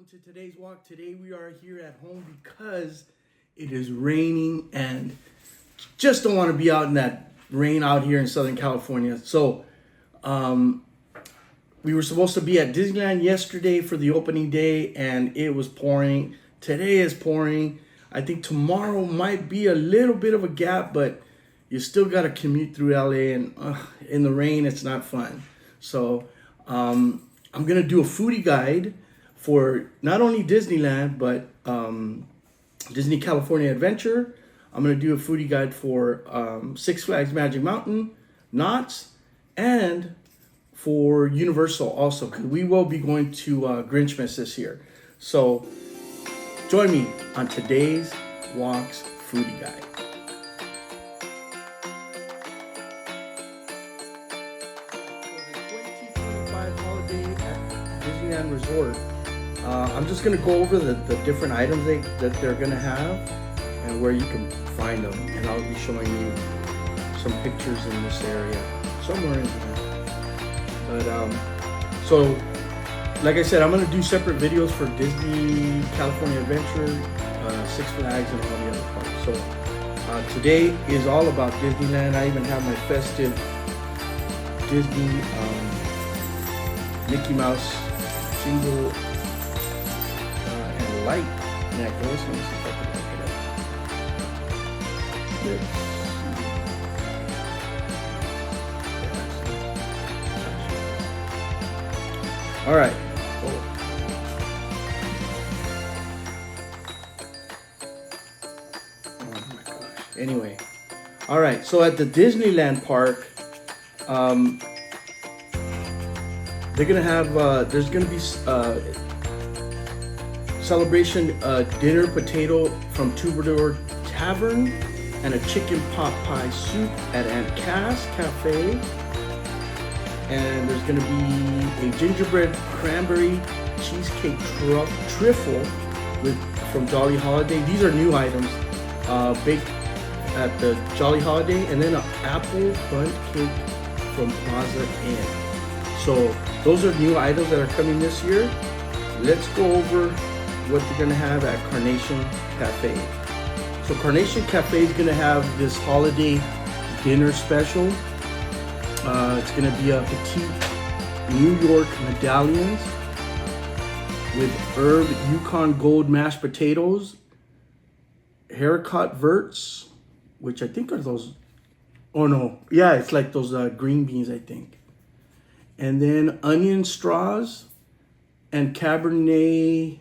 welcome to today's walk. Today we are here at home because it is raining and just don't want to be out in that rain out here in Southern California. So we were supposed to be at Disneyland yesterday for the opening day and it was pouring. Today is pouring. I think tomorrow might be a little bit of a gap, but you still got to commute through LA and in the rain, it's not fun. So I'm going to do a foodie guide for not only Disneyland, but Disney California Adventure. I'm going to do a foodie guide for Six Flags Magic Mountain, Knott's, and for Universal also, because we will be going to Grinchmas this year. So join me on today's Walks Foodie Guide. Holiday at Disneyland Resort. I'm just going to go over the different items that they're going to have and where you can find them, and I'll be showing you some pictures in this area somewhere in here. But so like I said, I'm going to do separate videos for Disney California Adventure, Six Flags, and all the other parks. So today is all about Disneyland. I even have my festive Disney Mickey Mouse jingle and light necklace. Let me see if I can look it up. All right. Oh my gosh. Anyway. All right. So at the Disneyland park, they're gonna have there's gonna be celebration dinner potato from Troubadour Tavern and a chicken pot pie soup at Aunt Cass Cafe, and there's gonna be a gingerbread cranberry cheesecake trifle from Jolly Holiday. These are new items baked at the Jolly Holiday, and then an apple bundt cake from Plaza Inn. So those are new items that are coming this year. Let's go over what they're gonna have at Carnation Cafe. So Carnation Cafe is gonna have this holiday dinner special. It's gonna be a petite New York medallions with herb Yukon Gold mashed potatoes, haricot verts, which I think are those, oh no, yeah, it's like those green beans, I think. And then onion straws and Cabernet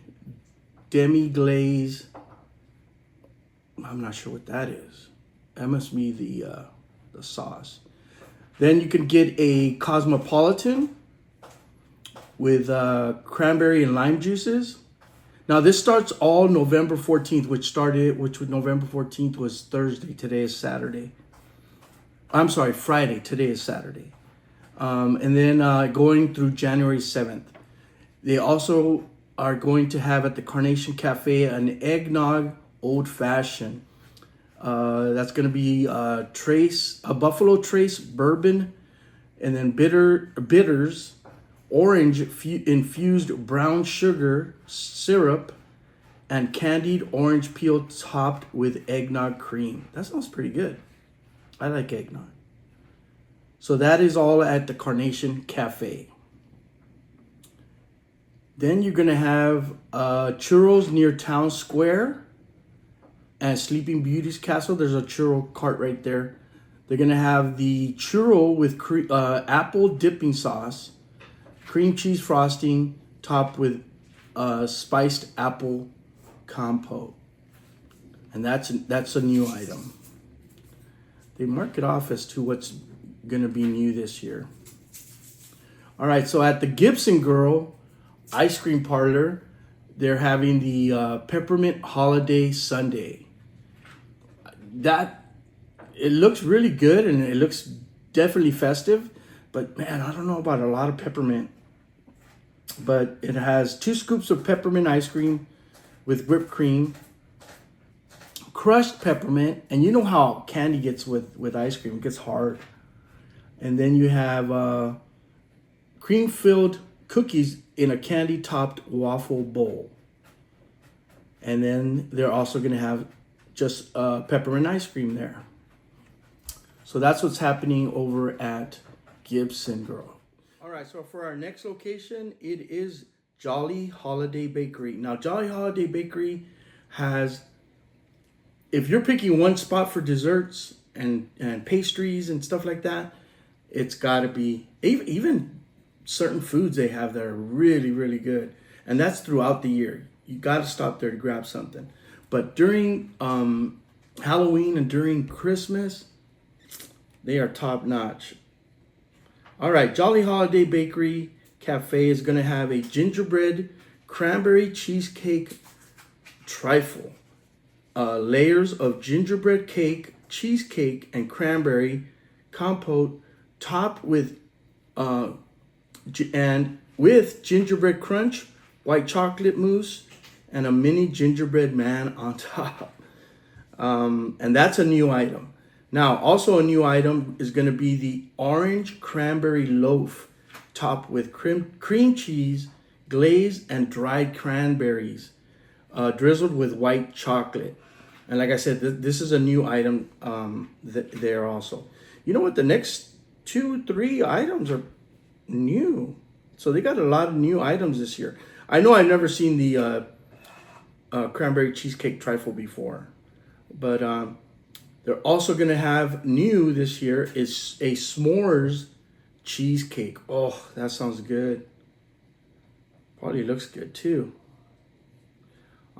demi-glaze. I'm not sure what that is. That must be the sauce. Then you can get a Cosmopolitan with cranberry and lime juices. Now this starts all November 14th, which November 14th was Thursday. Today is Saturday. I'm sorry, Friday. Today is Saturday. And then going through January 7th. They also are going to have at the Carnation Cafe an eggnog old fashioned. That's going to be a Buffalo Trace bourbon, and then bitters, orange infused brown sugar syrup, and candied orange peel topped with eggnog cream. That sounds pretty good. I like eggnog. So that is all at the Carnation Cafe. Then you're gonna have churros near Town Square and Sleeping Beauty's Castle. There's a churro cart right there. They're gonna have the churro with apple dipping sauce, cream cheese frosting, topped with spiced apple compote. And that's a new item. They mark it off as to what's gonna be new this year. All right, so at the Gibson Girl Ice Cream Parlor, they're having the Peppermint Holiday Sundae. It looks really good and it looks definitely festive, but man, I don't know about a lot of peppermint. But it has 2 scoops of peppermint ice cream with whipped cream, crushed peppermint, and you know how candy gets with ice cream, it gets hard. And then you have cream-filled cookies in a candy topped waffle bowl. And then they're also going to have just peppermint ice cream there. So that's what's happening over at Gibson Grove. All right, so for our next location, it is Jolly Holiday Bakery. Now, Jolly Holiday Bakery has, if you're picking one spot for desserts and pastries and stuff like that, it's got to be, even certain foods they have that are really, really good. And that's throughout the year. You got to stop there to grab something. But during Halloween and during Christmas, they are top notch. All right, Jolly Holiday Bakery Cafe is going to have a gingerbread cranberry cheesecake trifle. Layers of gingerbread cake, cheesecake, and cranberry compote topped with gingerbread crunch, white chocolate mousse, and a mini gingerbread man on top. And that's a new item. Now, also a new item is going to be the orange cranberry loaf topped with cream cheese, glaze, and dried cranberries, drizzled with white chocolate. And like I said, this is a new item there also. You know what? The next 2-3 items are new. So they got a lot of new items this year. I know I've never seen the cranberry cheesecake trifle before. But they're also going to have new this year is a s'mores cheesecake. Oh, that sounds good. Probably looks good too.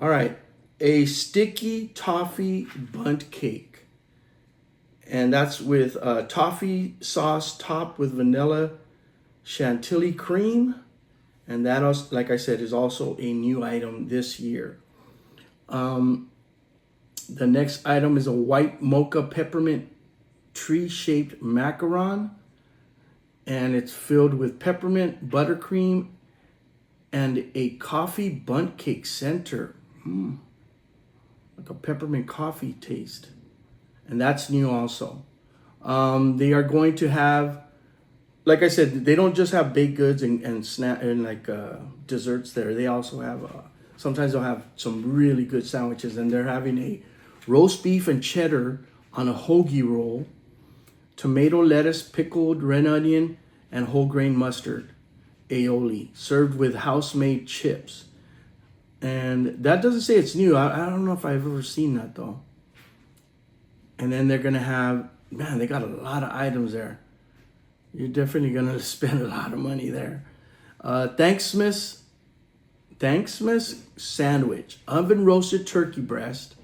All right. A sticky toffee bundt cake. And that's with toffee sauce topped with vanilla chantilly cream. And that, also, like I said, is also a new item this year. The next item is a white mocha peppermint tree-shaped macaron. And it's filled with peppermint, buttercream, and a coffee bundt cake center. Like a peppermint coffee taste. And that's new also. They are going to have, like I said, they don't just have baked goods and snack and desserts there. They also have, sometimes they'll have some really good sandwiches. And they're having a roast beef and cheddar on a hoagie roll, tomato, lettuce, pickled red onion, and whole grain mustard aioli, served with house-made chips. And that doesn't say it's new. I don't know if I've ever seen that though. And then they're gonna have, man, they got a lot of items there. You're definitely gonna spend a lot of money there. Thanksmas sandwich, oven roasted turkey breast,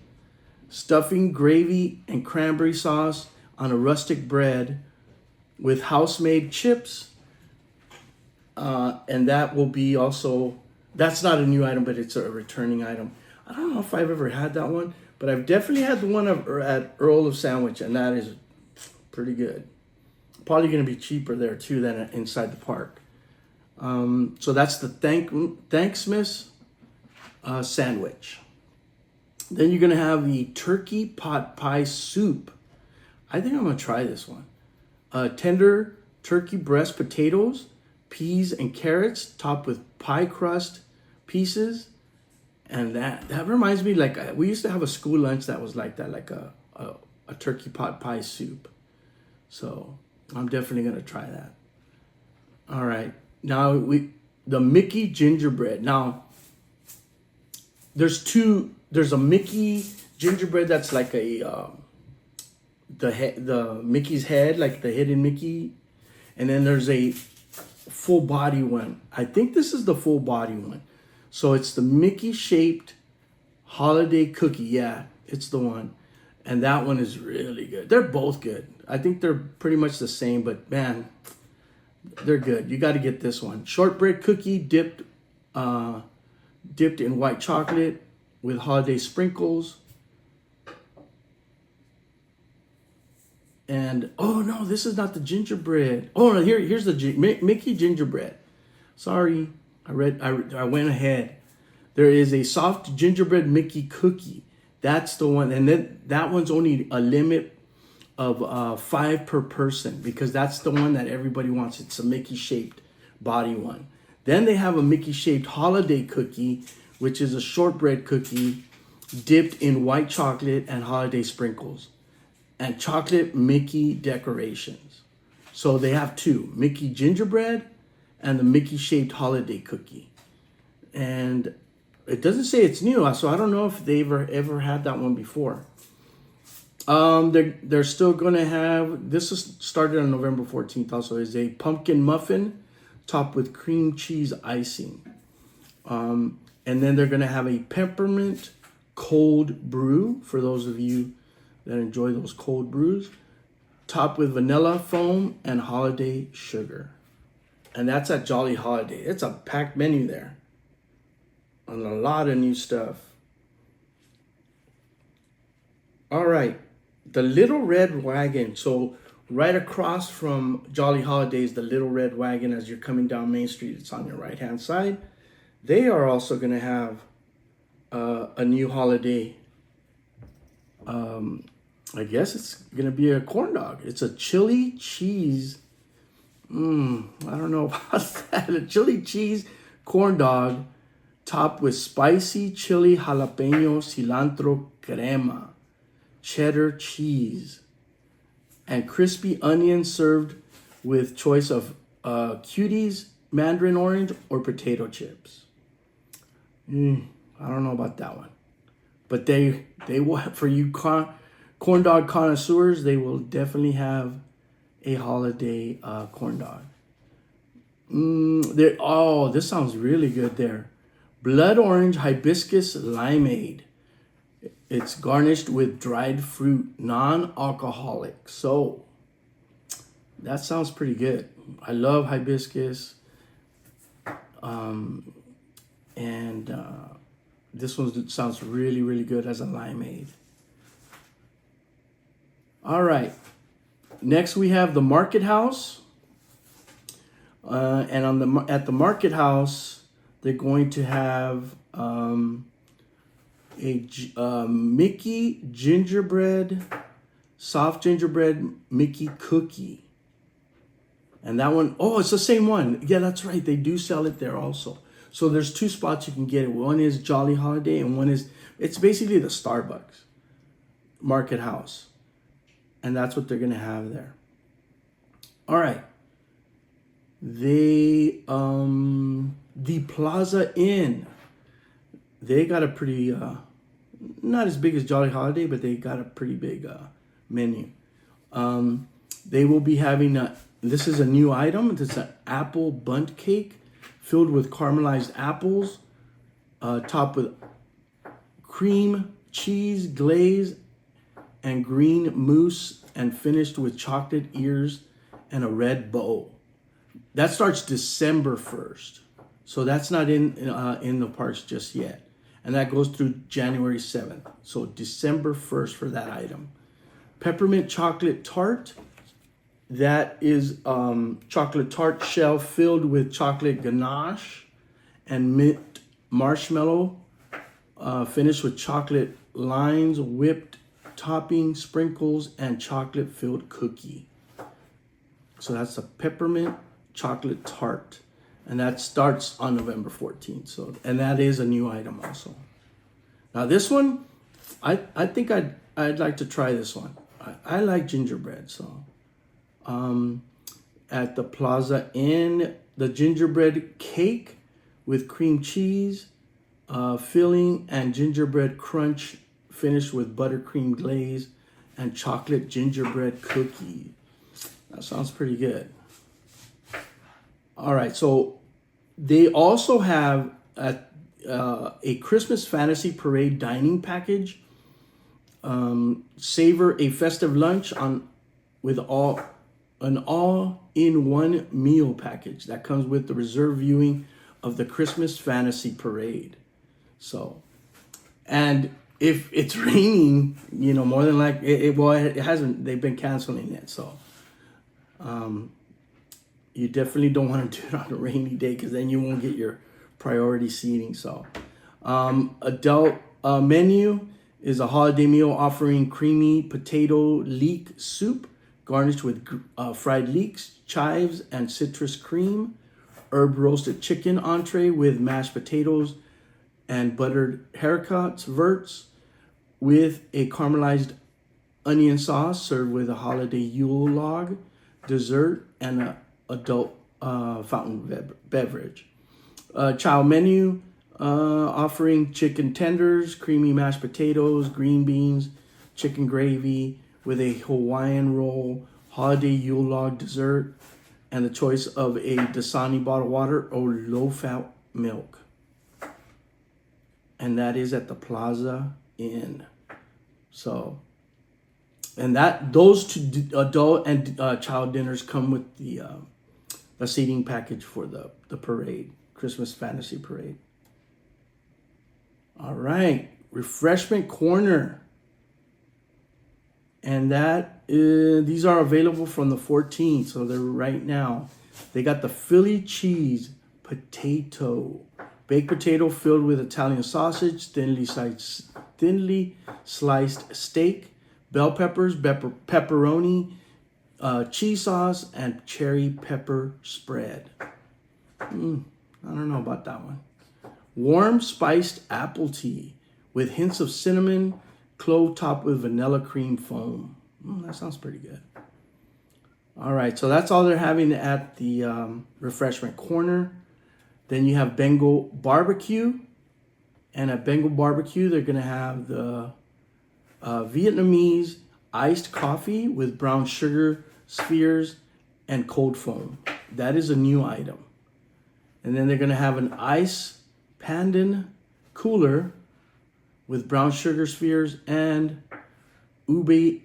stuffing, gravy, and cranberry sauce on a rustic bread with house-made chips. And that will be also, that's not a new item, but it's a returning item. I don't know if I've ever had that one, but I've definitely had the one at Earl of Sandwich, and that is pretty good. Probably going to be cheaper there too than inside the park. So that's the Thanksmas sandwich. Then you're going to have the turkey pot pie soup. I think I'm going to try this one. Tender turkey breast potatoes, peas and carrots topped with pie crust pieces. And that reminds me, like, we used to have a school lunch that was like that, like a turkey pot pie soup. So I'm definitely going to try that. All right. Now, the Mickey gingerbread. Now, there's a Mickey gingerbread that's like the Mickey's head, like the hidden Mickey. And then there's a full body one. I think this is the full body one. So it's the Mickey shaped holiday cookie. Yeah, it's the one. And that one is really good. They're both good. I think they're pretty much the same, but man, they're good. You got to get this one. Shortbread cookie dipped in white chocolate with holiday sprinkles. And, oh no, this is not the gingerbread. Oh, no, here's the Mickey gingerbread. Sorry, I went ahead. There is a soft gingerbread Mickey cookie. That's the one. And then that one's only a limit of 5 per person because that's the one that everybody wants. It's a Mickey shaped body one. Then they have a Mickey-shaped holiday cookie, which is a shortbread cookie dipped in white chocolate and holiday sprinkles and chocolate Mickey decorations. So they have two, Mickey gingerbread and the Mickey-shaped holiday cookie. And it doesn't say it's new, so I don't know if they've ever had that one before. They're still going to have, this is started on November 14th also, is a pumpkin muffin topped with cream cheese icing. And then they're going to have a peppermint cold brew, for those of you that enjoy those cold brews, topped with vanilla foam and holiday sugar. And that's at Jolly Holiday. It's a packed menu there. And a lot of new stuff. All right. The Little Red Wagon. So right across from Jolly Holidays, the Little Red Wagon, as you're coming down Main Street, it's on your right-hand side. They are also going to have a new holiday. I guess it's going to be a corn dog. It's a chili cheese. I don't know about that. A chili cheese corn dog topped with spicy chili jalapeno cilantro crema, cheddar cheese, and crispy onion, served with choice of cuties, mandarin orange, or potato chips. I don't know about that one. But they will, for you corn dog connoisseurs, they will definitely have a holiday corn dog. This sounds really good there. Blood orange hibiscus limeade. It's garnished with dried fruit, non-alcoholic. So that sounds pretty good. I love hibiscus. This one sounds really, really good as a limeade. All right. Next we have the Market House. And at the Market House, they're going to have a Mickey gingerbread, soft gingerbread Mickey cookie. And that one, it's the same one. Yeah, that's right. They do sell it there also. So there's two spots you can get it. One is Jolly Holiday and one is, it's basically the Starbucks Market House. And that's what they're going to have there. All right. The Plaza Inn, they got a pretty, not as big as Jolly Holiday, but they got a pretty big menu. They will be having this is a new item. It's an apple bundt cake filled with caramelized apples, topped with cream cheese glaze and green mousse, and finished with chocolate ears and a red bow. That starts December 1st. So that's not in the parks just yet. And that goes through January 7th. So December 1st for that item. Peppermint chocolate tart. That is chocolate tart shell filled with chocolate ganache and mint marshmallow, finished with chocolate lines, whipped topping, sprinkles, and chocolate-filled cookie. So that's a peppermint chocolate tart. And that starts on November 14th. So, and that is a new item also. Now this one, I think I'd like to try this one. I like gingerbread, so. At the Plaza Inn, the gingerbread cake with cream cheese, filling, and gingerbread crunch, finished with buttercream glaze and chocolate gingerbread cookie. That sounds pretty good. All right, so they also have a Christmas Fantasy Parade dining package. Savor a festive lunch with an all-in-one meal package that comes with the reserved viewing of the Christmas Fantasy Parade. So, and if it's raining, more than likely, it hasn't, they've been canceling it. So, you definitely don't want to do it on a rainy day because then you won't get your priority seating. So, adult menu is a holiday meal offering creamy potato leek soup, garnished with fried leeks, chives, and citrus cream. herb roasted chicken entree with mashed potatoes and buttered haricots verts with a caramelized onion sauce served with a holiday Yule log, dessert, and an adult fountain beverage. Child menu offering chicken tenders, creamy mashed potatoes, green beans, chicken gravy with a Hawaiian roll, holiday Yule log dessert, and the choice of a Dasani bottled water or low-fat milk. And that is at the Plaza Inn. So, and those two adult and child dinners come with the seating package for the parade, Christmas Fantasy Parade. All right, refreshment corner. And these are available from the 14th, so they're right now. They got the Philly cheese potato, baked potato filled with Italian sausage, thinly sliced steak, bell peppers, pepperoni, cheese sauce, and cherry pepper spread. I don't know about that one. Warm spiced apple tea with hints of cinnamon, clove topped with vanilla cream foam. That sounds pretty good. All right, so that's all they're having at the refreshment corner. Then you have Bengal barbecue. And at Bengal barbecue, they're going to have the Vietnamese iced coffee with brown sugar spheres and cold foam. That is a new item. And then they're going to have an ice pandan cooler with brown sugar spheres and ube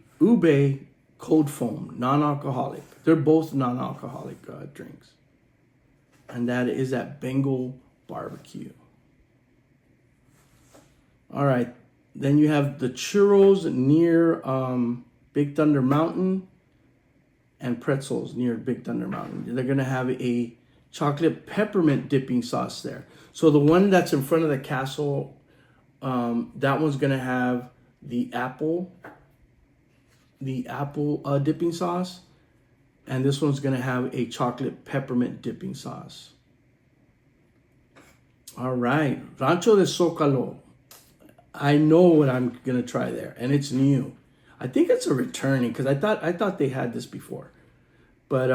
cold foam, non-alcoholic. They're both non-alcoholic drinks. And that is at Bengal barbecue. All right. Then you have the churros near Big Thunder Mountain and pretzels near Big Thunder Mountain. They're going to have a chocolate peppermint dipping sauce there. So the one that's in front of the castle, that one's going to have the apple dipping sauce. And this one's going to have a chocolate peppermint dipping sauce. All right. Rancho de Zocalo. I know what I'm going to try there. And it's new. I think it's a returning because I thought they had this before. But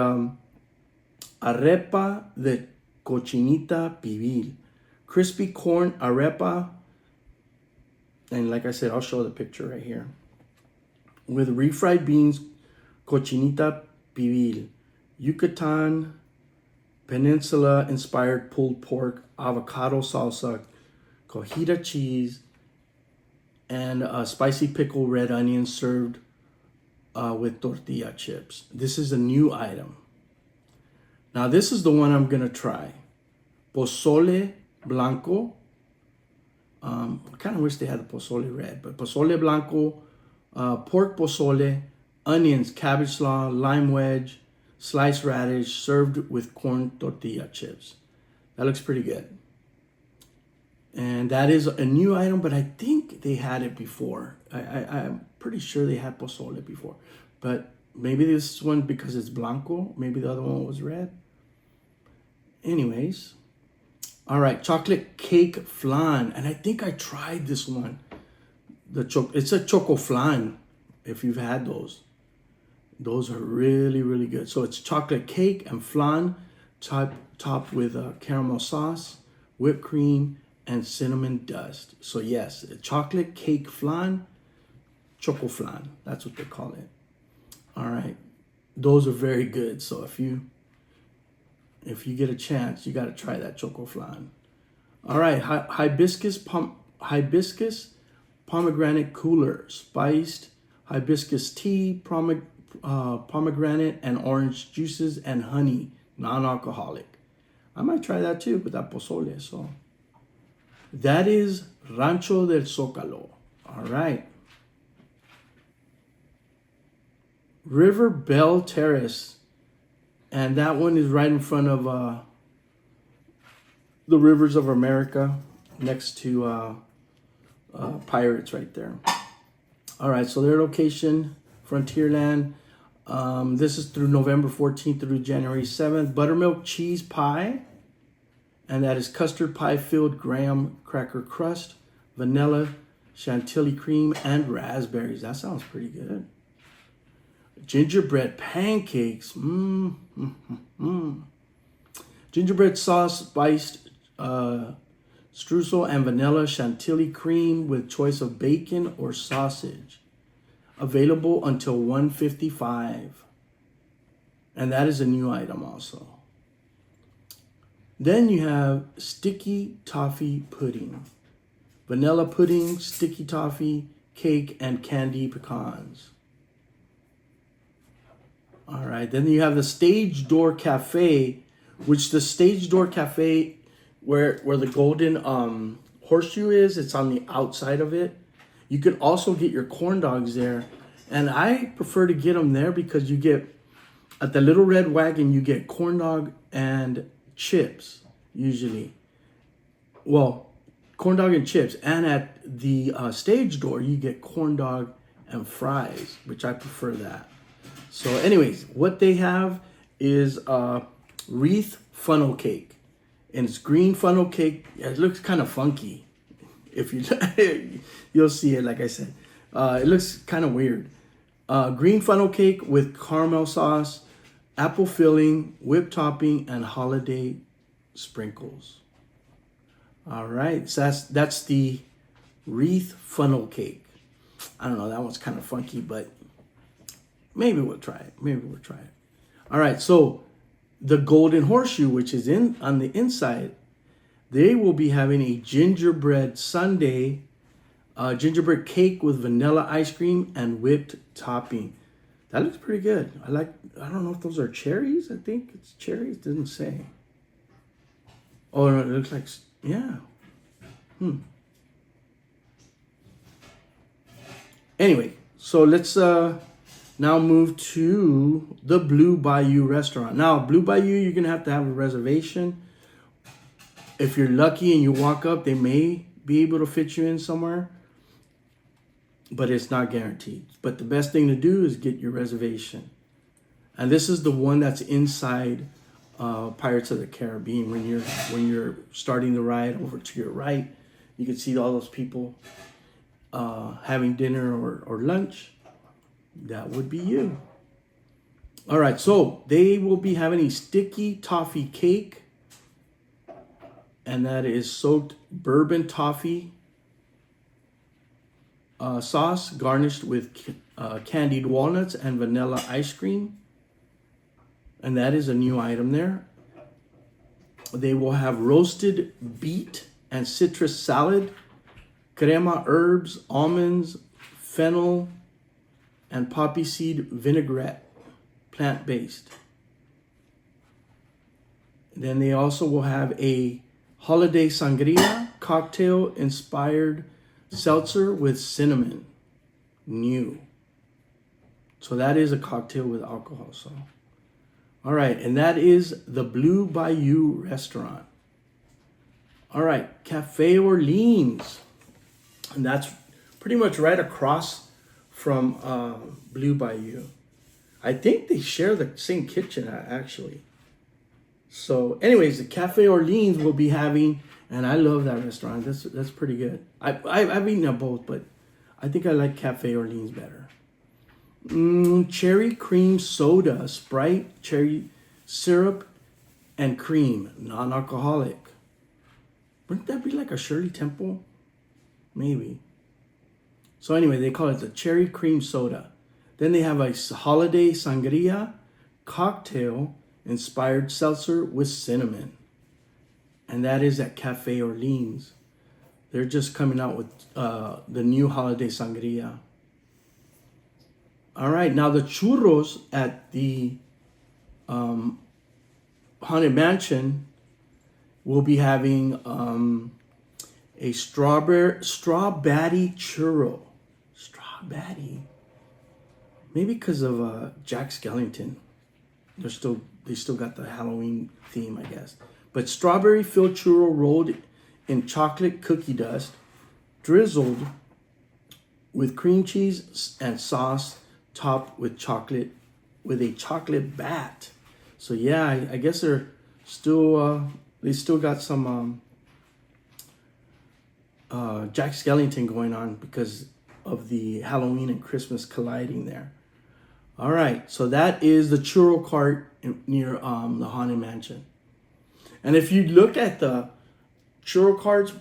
arepa de cochinita pibil. Crispy corn arepa. And like I said, I'll show the picture right here. With refried beans, cochinita pibil, Yucatan Peninsula inspired pulled pork, avocado salsa, cojita cheese, and spicy pickle red onion served with tortilla chips. This is a new item. Now this is the one I'm gonna try. Pozole blanco. I kind of wish they had the pozole red, but pozole blanco, pork pozole, onions, cabbage slaw, lime wedge, sliced radish, served with corn tortilla chips. That looks pretty good. And that is a new item, but I think they had it before. I'm pretty sure they had pozole before. But maybe this one, because it's blanco, maybe the other one was red. Anyways. All right, chocolate cake flan. And I think I tried this one. It's a choco flan, if you've had those. Those are really, really good. So it's chocolate cake and flan topped with caramel sauce, whipped cream, and cinnamon dust. So yes, a chocolate cake flan, choco flan. That's what they call it. All right. Those are very good. So if you get a chance, you got to try that choco flan. All right, hibiscus pomegranate cooler, spiced hibiscus tea, pomegranate and orange juices and honey, non-alcoholic. I might try that too with that pozole. So that is Rancho del Zocalo. All right. River Bell Terrace. And that one is right in front of the Rivers of America, next to Pirates right there. All right, so their location, Frontierland. This is through November 14th through January 7th. Buttermilk cheese pie and that is custard pie filled graham cracker crust, vanilla, chantilly cream, and raspberries. That sounds pretty good. Gingerbread pancakes. Gingerbread sauce, spiced streusel, and vanilla chantilly cream with choice of bacon or sausage. Available until 1:55. And that is a new item also. Then you have sticky toffee pudding. Vanilla pudding, sticky toffee, cake, and candy pecans. All right, then you have the Stage Door Cafe, which the Stage Door Cafe, where the golden horseshoe is, it's on the outside of it. You can also get your corn dogs there. And I prefer to get them there because you get, at the Little Red Wagon, you get corn dog and chips, usually. Well, corn dog and chips. And at the Stage Door, you get corn dog and fries, which I prefer that. So anyways, what they have is wreath funnel cake. And it's green funnel cake. It looks kind of funky. If you, you'll see it, like I said. It looks kind of weird. Green funnel cake with caramel sauce, apple filling, whipped topping, and holiday sprinkles. All right, so that's the wreath funnel cake. I don't know, that one's kind of funky, but maybe we'll try it. All right, so the golden horseshoe, which is on the inside, they will be having a gingerbread sundae, gingerbread cake with vanilla ice cream and whipped topping. That looks pretty good. I don't know if those are cherries. I think it's cherries. Didn't say. Oh, no, it looks like, yeah. Anyway, so let's now move to the Blue Bayou restaurant. Now, Blue Bayou, you're going to have a reservation. If you're lucky and you walk up, they may be able to fit you in somewhere, but it's not guaranteed. But the best thing to do is get your reservation. And this is the one that's inside Pirates of the Caribbean. When you're starting the ride, over to your right, you can see all those people having dinner or lunch. That would be you. All right, so they will be having a sticky toffee cake, and that is soaked bourbon toffee sauce garnished with candied walnuts and vanilla ice cream. And that is a new item there. They will have roasted beet and citrus salad, crema herbs, almonds, fennel, and poppy seed vinaigrette, plant-based. Then they also will have a holiday sangria cocktail inspired seltzer with cinnamon, new. So that is a cocktail with alcohol. So, all right, and that is the Blue Bayou restaurant. All right, Cafe Orleans, and that's pretty much right across from Blue Bayou. I think they share the same kitchen actually. So, anyways, the Cafe Orleans will be having, and I love that restaurant. That's pretty good. I've eaten at both, but I think I like Cafe Orleans better. Cherry cream soda, Sprite, cherry syrup, and cream, non-alcoholic. Wouldn't that be like a Shirley Temple? Maybe. So anyway, they call it the cherry cream soda. Then they have a holiday sangria cocktail inspired seltzer with cinnamon. And that is at Cafe Orleans. They're just coming out with the new holiday sangria. All right, now the churros at the Haunted Mansion will be having a strawberry churro. Strawberry. Maybe because of Jack Skellington. They still got the Halloween theme, I guess. But strawberry filled churro rolled in chocolate cookie dust, drizzled with cream cheese and sauce, topped with a chocolate bat. So yeah, I guess they're still They still got some Jack Skellington going on because of the Halloween and Christmas colliding there. All right, so that is the churro cart near the Haunted Mansion. And if you look at the churro carts,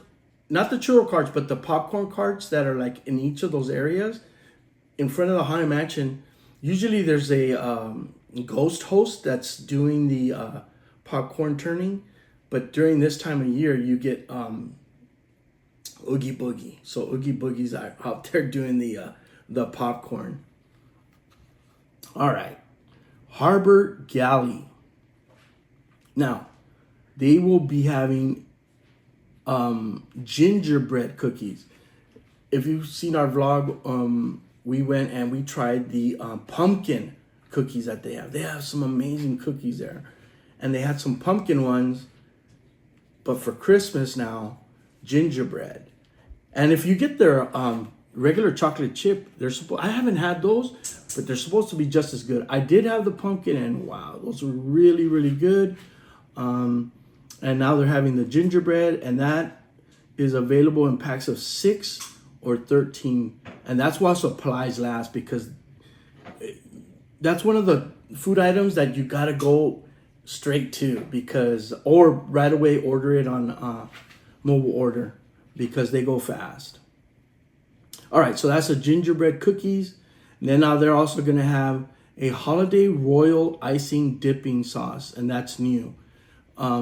not the churro carts, but the popcorn carts that are like in each of those areas, in front of the Haunted Mansion, usually there's a ghost host that's doing the popcorn turning. But during this time of year, you get Oogie Boogie. So Oogie Boogie's out there doing the popcorn. All right, Harbor Galley. Now, they will be having gingerbread cookies. If you've seen our vlog, we went and we tried the pumpkin cookies that they have. They have some amazing cookies there. And they had some pumpkin ones, but for Christmas now, gingerbread. And if you get their regular chocolate chip, I haven't had those, but they're supposed to be just as good. I did have the pumpkin, and wow, those were really, really good. And now they're having the gingerbread, and that is available in packs of 6 or 13. And that's why supplies last, because that's one of the food items that you gotta go straight to, or right away order it on mobile order, because they go fast. All right, so that's the gingerbread cookies. And then now they're also gonna have a holiday royal icing dipping sauce, and that's new.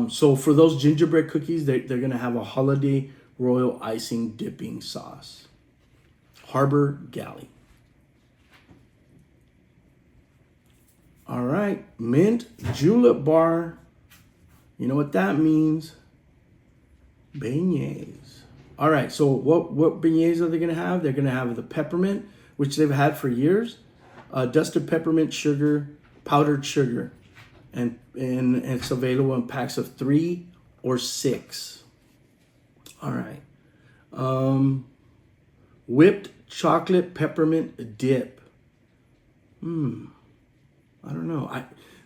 So for those gingerbread cookies, they're gonna have a holiday royal icing dipping sauce. Harbor Galley. All right, mint julep bar. You know what that means? Beignets. All right, so what beignets are they gonna have? They're gonna have the peppermint, which they've had for years, dusted peppermint sugar, powdered sugar, and it's available in packs of 3 or 6. All right, whipped chocolate peppermint dip. I don't know.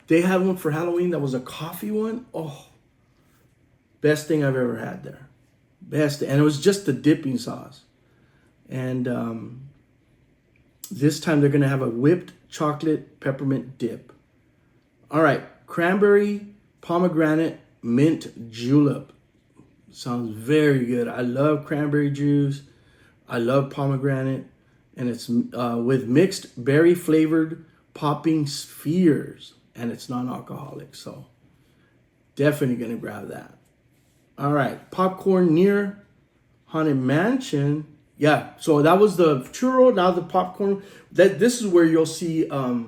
They had one for Halloween that was a coffee one. Oh, best thing I've ever had there. Best, and it was just the dipping sauce. And this time they're gonna have a whipped chocolate peppermint dip. All right, cranberry, pomegranate, mint julep. Sounds very good. I love cranberry juice. I love pomegranate, and it's with mixed berry flavored popping spheres, and it's non-alcoholic, so definitely gonna grab that. All right, popcorn near Haunted Mansion. Yeah, so that was the churro. Now the popcorn. This is where you'll see. I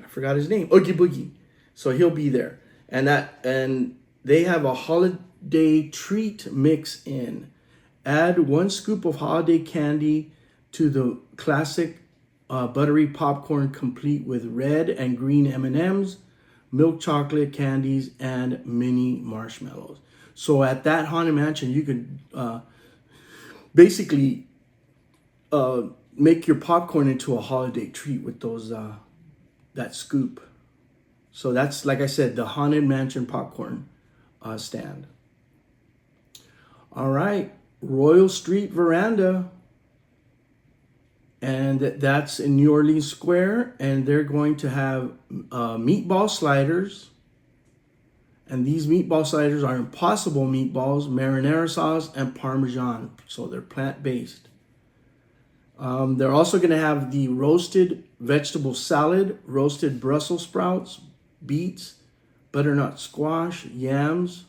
forgot his name. Oogie Boogie. So he'll be there, and they have a holiday treat mix in. Add 1 scoop of holiday candy to the classic buttery popcorn, complete with red and green M&Ms, milk chocolate candies, and mini marshmallows. So at that Haunted Mansion, you could basically make your popcorn into a holiday treat with those that scoop. So that's, like I said, the Haunted Mansion popcorn stand. All right, Royal Street Veranda. And that's in New Orleans Square, and they're going to have meatball sliders. And these meatball sliders are Impossible meatballs, marinara sauce, and Parmesan. So they're plant-based. They're also going to have the roasted vegetable salad, roasted Brussels sprouts, beets, butternut squash, yams,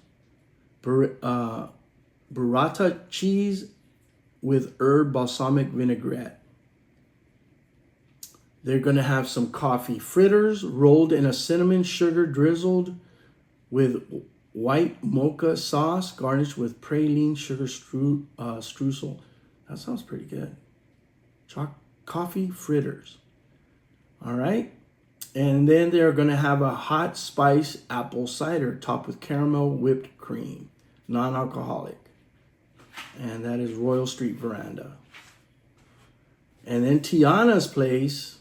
burrata cheese with herb balsamic vinaigrette. They're going to have some coffee fritters rolled in a cinnamon sugar drizzled with white mocha sauce, garnished with praline sugar streusel. That sounds pretty good. Coffee fritters. All right. And then they're going to have a hot spice apple cider topped with caramel whipped cream, non-alcoholic. And that is Royal Street Veranda. And then Tiana's place,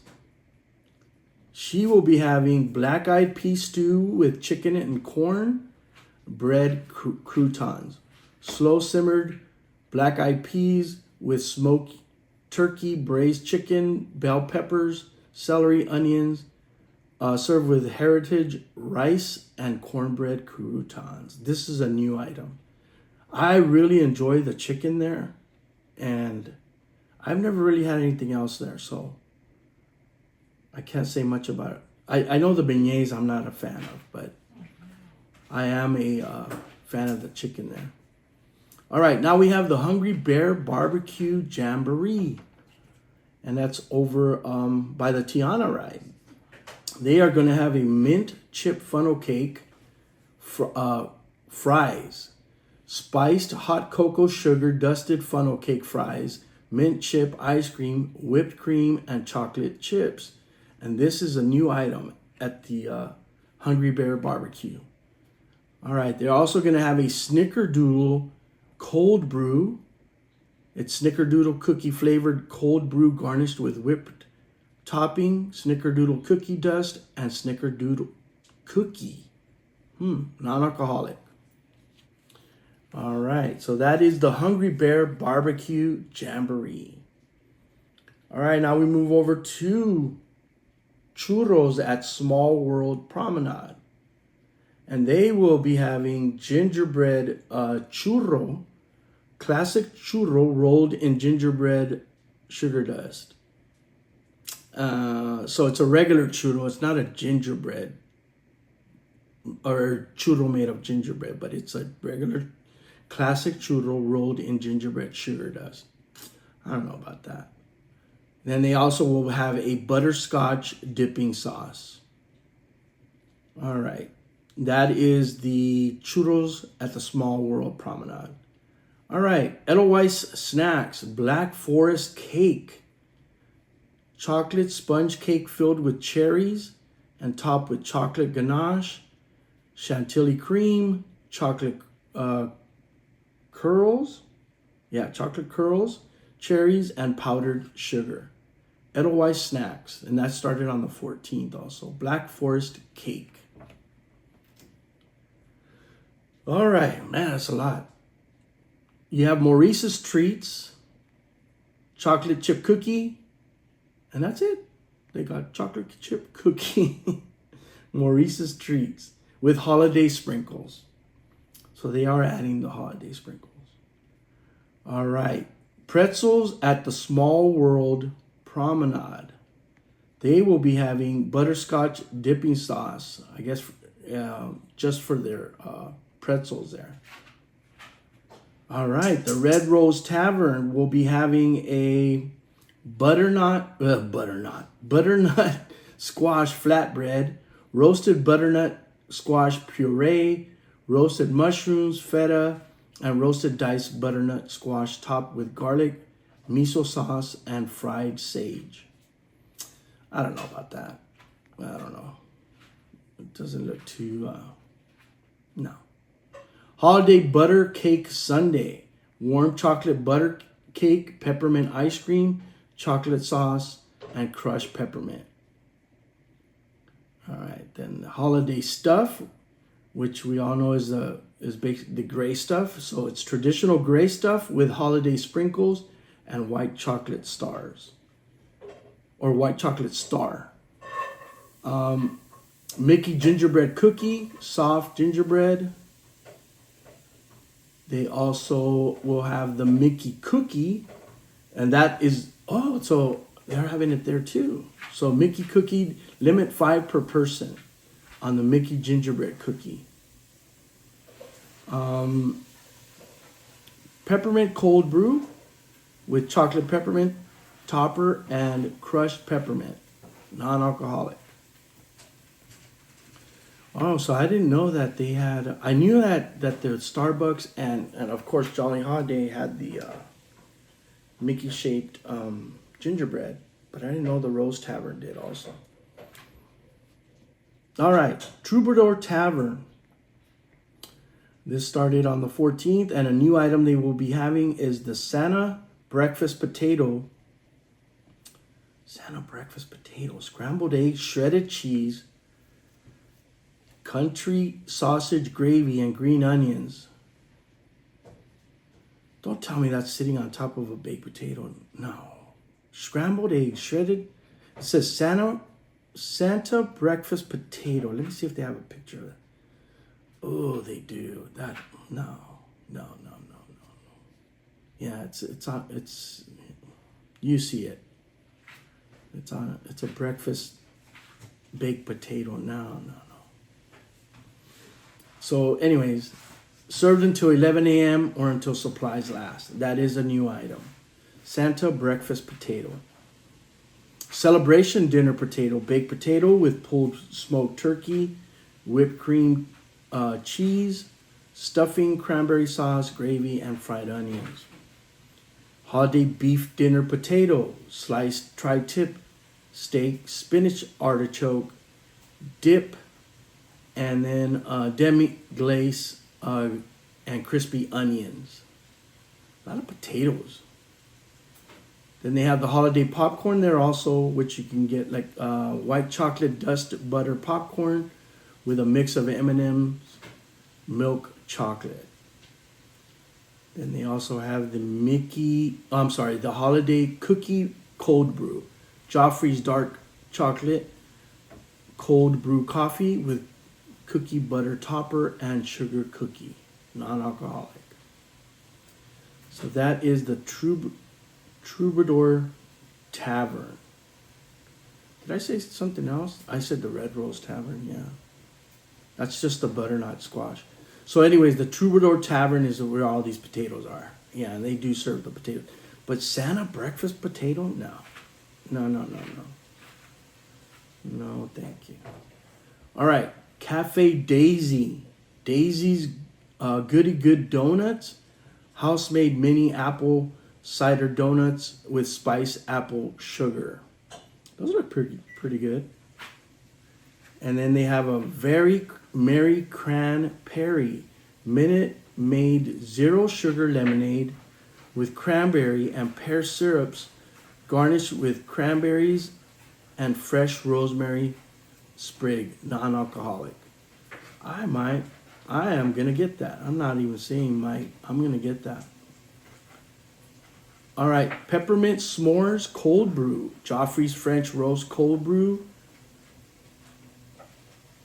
she will be having black-eyed pea stew with chicken and corn, bread croutons, slow simmered black eyed peas with smoked turkey, braised chicken, bell peppers, celery, onions, served with heritage rice and cornbread croutons. This is a new item. I really enjoy the chicken there, and I've never really had anything else there, so I can't say much about it. I know the beignets I'm not a fan of, but I am a fan of the chicken there. All right, now we have the Hungry Bear Barbecue Jamboree, and that's over by the Tiana ride. They are going to have a mint chip funnel cake, fries, spiced hot cocoa sugar dusted funnel cake fries, mint chip ice cream, whipped cream, and chocolate chips. And this is a new item at the Hungry Bear Barbecue. All right, they're also going to have a Snickerdoodle cold brew. It's Snickerdoodle cookie flavored cold brew garnished with whipped topping, Snickerdoodle cookie dust, and Snickerdoodle cookie. Non-alcoholic. All right, so that is the Hungry Bear Barbecue Jamboree. All right, now we move over to churros at Small World Promenade. And they will be having gingerbread churro, classic churro rolled in gingerbread sugar dust. So it's a regular churro. It's not a gingerbread or churro made of gingerbread, but it's a regular classic churro rolled in gingerbread sugar dust. I don't know about that. Then they also will have a butterscotch dipping sauce. All right. That is the churros at the Small World Promenade. All right. Edelweiss Snacks Black Forest Cake. Chocolate sponge cake filled with cherries and topped with chocolate ganache, chantilly cream, chocolate curls. Yeah, chocolate curls, cherries, and powdered sugar. Edelweiss Snacks. And that started on the 14th also. Black Forest Cake. All right, man, that's a lot. You have Maurice's Treats, chocolate chip cookie, and that's it. They got chocolate chip cookie, Maurice's Treats with holiday sprinkles. So they are adding the holiday sprinkles. All right, pretzels at the Small World Promenade. They will be having butterscotch dipping sauce, I guess, just for their pretzels there. All right, the Red Rose Tavern will be having a butternut squash flatbread, roasted butternut squash puree, roasted mushrooms, feta, and roasted diced butternut squash topped with garlic, miso sauce, and fried sage. I don't know about that. I don't know. It doesn't look too, no. Holiday Butter Cake Sundae. Warm chocolate butter cake, peppermint ice cream, chocolate sauce, and crushed peppermint. All right, then the Holiday Stuff, which we all know is the gray stuff. So it's traditional gray stuff with holiday sprinkles and white chocolate stars. Or white chocolate star. Mickey gingerbread cookie, soft gingerbread. They also will have the Mickey cookie, and that is, so they're having it there too. So Mickey cookie, limit 5 per person on the Mickey gingerbread cookie. Peppermint cold brew with chocolate peppermint topper and crushed peppermint, non-alcoholic. Oh, so I didn't know that they had. I knew that the Starbucks and of course Jolly Holiday had the Mickey shaped gingerbread, but I didn't know the Rose Tavern did also. All right, Troubadour Tavern. This started on the 14th, and a new item they will be having is the Santa breakfast potato. Santa breakfast potato, scrambled eggs, shredded cheese, country sausage gravy and green onions. Don't tell me that's sitting on top of a baked potato. No. Scrambled eggs, shredded. It says Santa breakfast potato. Let me see if they have a picture of it. Oh, they do. That no. Yeah, it's on. It's you see it. It's on. It's a breakfast baked potato. No. So, anyways, served until 11 a.m. or until supplies last. That is a new item. Santa breakfast potato. Celebration dinner potato. Baked potato with pulled smoked turkey, whipped cream, cheese, stuffing, cranberry sauce, gravy, and fried onions. Holiday beef dinner potato. Sliced tri-tip steak, spinach artichoke, dip, and then demi-glace and crispy onions. A lot of potatoes. Then they have the holiday popcorn there also, which you can get like white chocolate dust butter popcorn with a mix of M&M's, milk chocolate. Then they also have the holiday cookie cold brew. Joffrey's dark chocolate cold brew coffee with cookie butter topper and sugar cookie, non-alcoholic. So that is the Troubadour Tavern. Did I say something else? I said the Red Rose Tavern, yeah. That's just the butternut squash. So anyways, the Troubadour Tavern is where all these potatoes are. Yeah, and they do serve the potatoes. But Santa breakfast potato? No. No, thank you. All right, Cafe Daisy. Daisy's Goody Good Donuts. House-made mini apple cider donuts with spiced apple sugar. Those are pretty good. And then they have a very Mary Cranberry Minute Maid Zero Sugar Lemonade with cranberry and pear syrups garnished with cranberries and fresh rosemary sprig, non-alcoholic. I am going to get that. I'm not even saying might. I'm going to get that. All right, Peppermint S'mores Cold Brew. Joffrey's French Roast Cold Brew.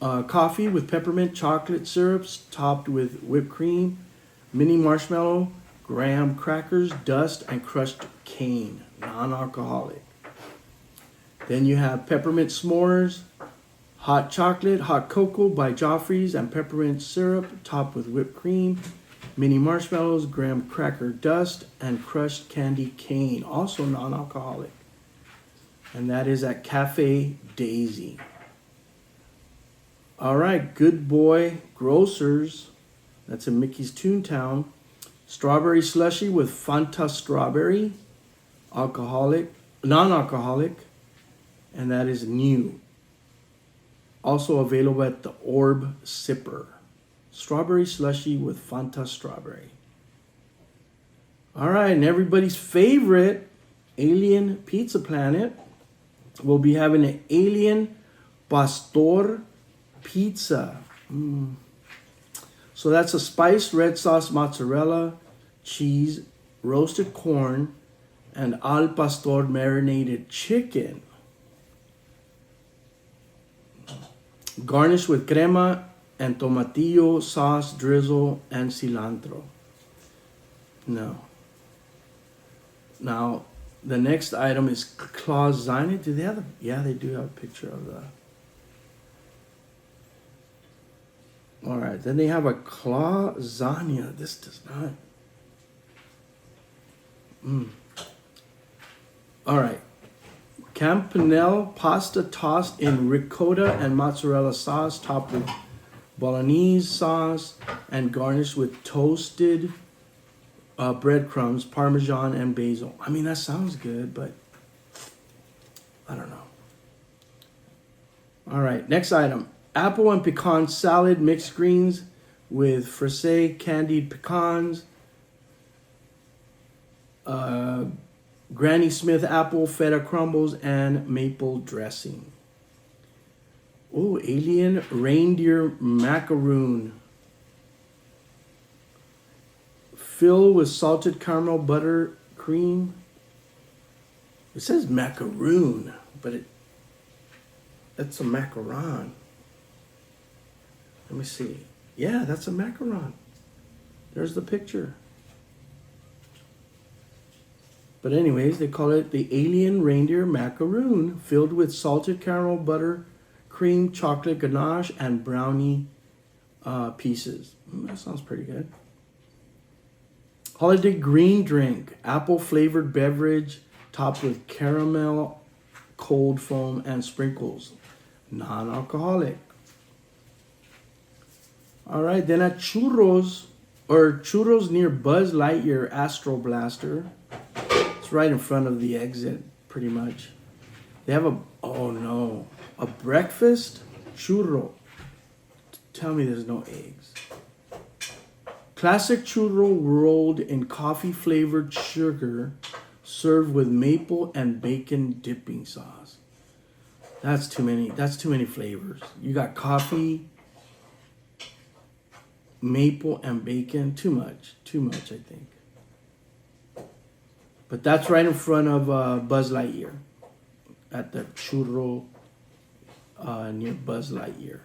Coffee with peppermint chocolate syrups topped with whipped cream, mini marshmallow, graham crackers, dust, and crushed cane, non-alcoholic. Then you have Peppermint S'mores, hot chocolate, hot cocoa by Joffrey's, and peppermint syrup topped with whipped cream, mini marshmallows, graham cracker dust, and crushed candy cane, also non-alcoholic. And that is at Cafe Daisy. All right, Good Boy Grocers. That's in Mickey's Toontown. Strawberry slushy with Fanta strawberry, non-alcoholic, and that is new. Also available at the Orb Sipper. Strawberry slushy with Fanta strawberry. All right, and everybody's favorite Alien Pizza Planet will be having an Alien Pastor Pizza. So that's a spiced red sauce mozzarella, cheese, roasted corn, and al pastor marinated chicken. Garnished with crema and tomatillo sauce, drizzle, and cilantro. No. Now, the next item is lasagna. Do they have yeah, they do have a picture of that. All right, then they have a lasagna. This does not. All right. Campanelle pasta tossed in ricotta and mozzarella sauce, topped with bolognese sauce, and garnished with toasted breadcrumbs, parmesan, and basil. I mean, that sounds good, but I don't know. All right, next item. Apple and pecan salad, mixed greens with fricasé candied pecans, Granny Smith apple, feta crumbles, and maple dressing. Oh, alien reindeer macaroon. Filled with salted caramel butter cream. It says macaroon, but that's a macaron. Let me see. Yeah, that's a macaron. There's the picture. But anyways, they call it the alien reindeer macaroon, filled with salted caramel butter cream, chocolate ganache, and brownie pieces. That sounds pretty good. Holiday green drink, apple flavored beverage topped with caramel, cold foam, and sprinkles. Non-alcoholic. All right, then at Churros near Buzz Lightyear Astro Blaster. It's right in front of the exit, pretty much. They have a breakfast churro. Tell me there's no eggs. Classic churro rolled in coffee-flavored sugar, served with maple and bacon dipping sauce. That's too many flavors. You got coffee, maple, and bacon. Too much, I think. But that's right in front of Buzz Lightyear at the churro near Buzz Lightyear.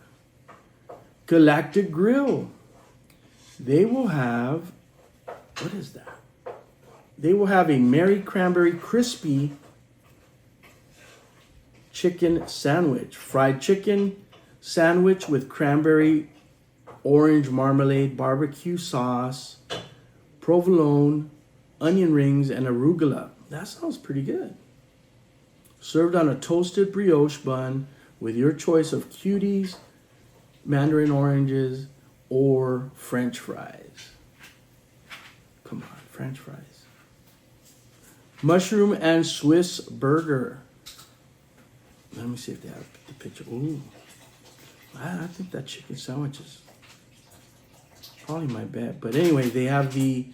Galactic Grill. They will have, what is that? They will have a Merry Cranberry Crispy chicken sandwich. Fried chicken sandwich with cranberry, orange marmalade, barbecue sauce, provolone, onion rings, and arugula. That sounds pretty good. Served on a toasted brioche bun with your choice of cuties, mandarin oranges, or French fries. Come on, French fries. Mushroom and Swiss burger. Let me see if they have the picture. Ooh, I think that chicken sandwich is probably my bet. But anyway, they have the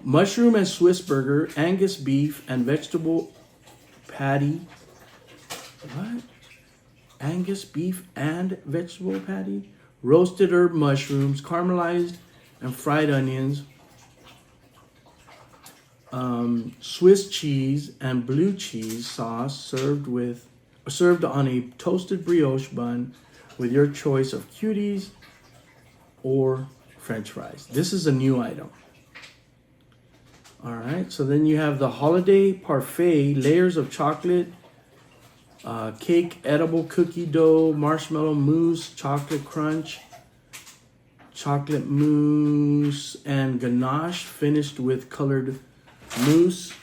mushroom and Swiss burger, Angus beef, and vegetable patty. What? Angus beef and vegetable patty? Roasted herb mushrooms, caramelized and fried onions, Swiss cheese and blue cheese sauce served on a toasted brioche bun with your choice of cuties or French fries. This is a new item. All right, so then you have the holiday parfait, layers of chocolate, cake, edible cookie dough, marshmallow mousse, chocolate crunch, chocolate mousse, and ganache finished with colored mousse,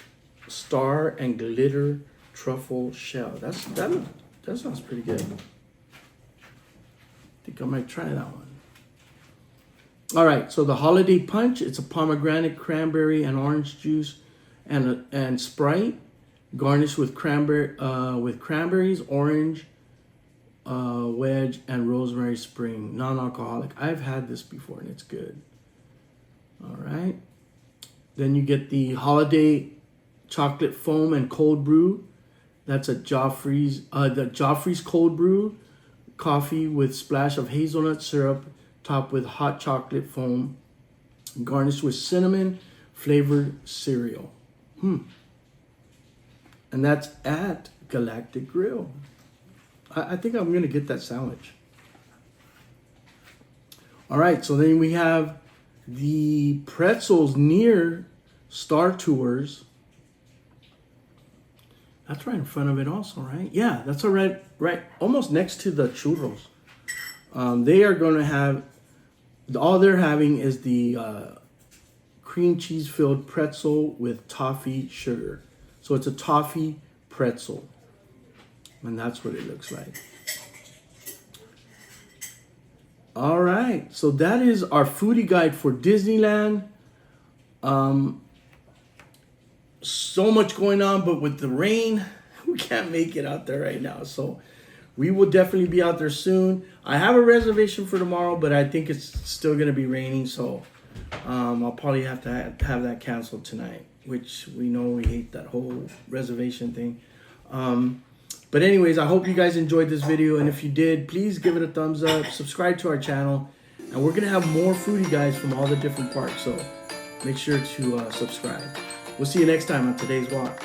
star, and glitter truffle shell. That sounds pretty good. I think I might try that one. All right, so the holiday punch, it's a pomegranate, cranberry, and orange juice, and Sprite. Garnished with cranberries, orange, wedge, and rosemary spring. Non-alcoholic. I've had this before and it's good. All right. Then you get the holiday chocolate foam and cold brew. That's at Joffrey's. The Joffrey's cold brew coffee with splash of hazelnut syrup, topped with hot chocolate foam, garnished with cinnamon flavored cereal. And that's at Galactic Grill. I think I'm going to get that sandwich. All right, so then we have the pretzels near Star Tours. That's right in front of it also, right? Yeah, that's all right almost next to the churros. They are going to have, all they're having is the cream cheese filled pretzel with toffee sugar. So it's a toffee pretzel. And that's what it looks like. All right. So that is our foodie guide for Disneyland. So much going on, but with the rain, we can't make it out there right now. So we will definitely be out there soon. I have a reservation for tomorrow, but I think it's still going to be raining. So I'll probably have to have that canceled tonight, which we know we hate that whole reservation thing. But anyways, I hope you guys enjoyed this video, and if you did, please give it a thumbs up, subscribe to our channel, and we're gonna have more foodie guys from all the different parks, so make sure to subscribe. We'll see you next time on today's walk.